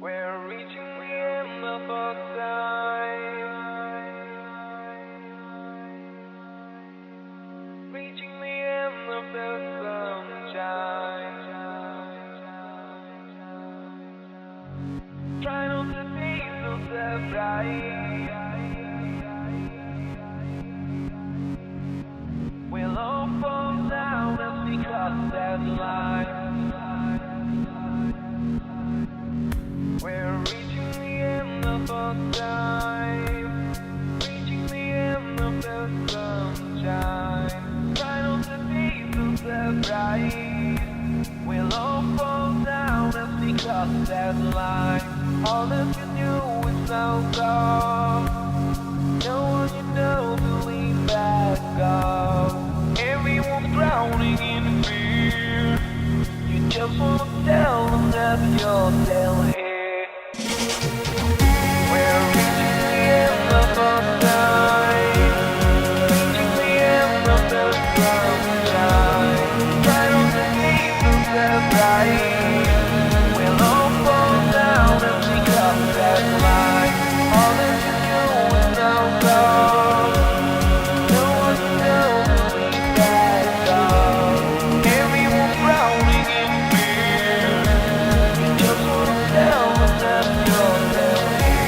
We're reaching the end of our time. Reaching the end of the sunshine. Try not to be so surprised. We'll all fall down as we cross that line. We're reaching the end of our time. Reaching the end of the sunshine. Try not to be so surprised. We'll all fall down as we cross that line. All that you knew is now gone. No one you know will leave back off. Everyone's drowning in fear. You just wanna tell them that you're still here. We're reaching the end of our time. Reaching the end of the sunshine. Try not to be so surprised. We'll all fall down as we cross that line. All that you know is now gone. No one knows who we back off. Everyone's drowning in fear. You just wanna tell them that you're still here.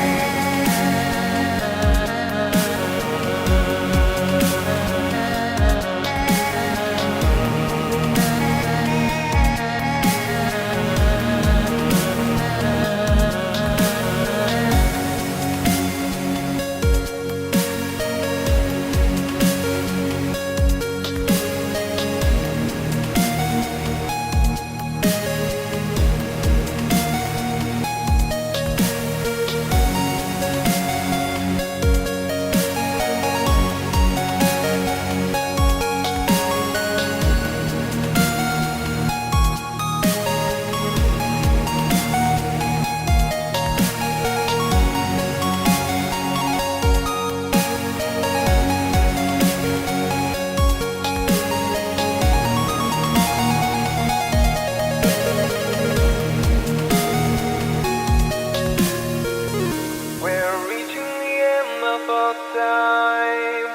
We're reaching the end of our time.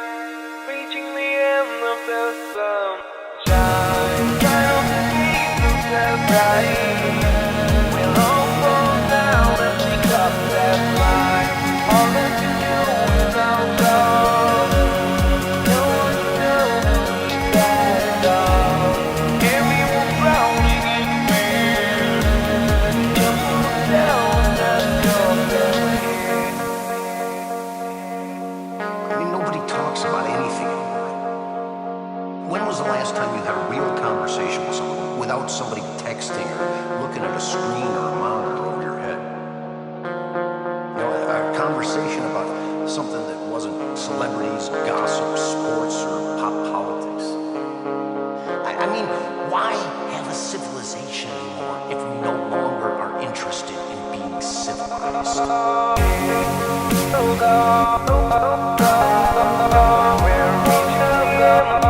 Reaching the end of the sunshine. Try not to be so surprised. We'll all fall down as we cross that line. All that you know is now gone. No one knows who we back off. Everyone's drowning in fear. Just wanna tell them that you're still here. I mean, nobody talks about anything anymore. When was the last time you had a real conversation with someone without somebody texting or looking at a screen or a monitor over your head? You know, a conversation about something that wasn't celebrities, gossip, sports, or pop politics. I mean, why have a civilization anymore if we no longer are interested in being civilized? We're reaching the end.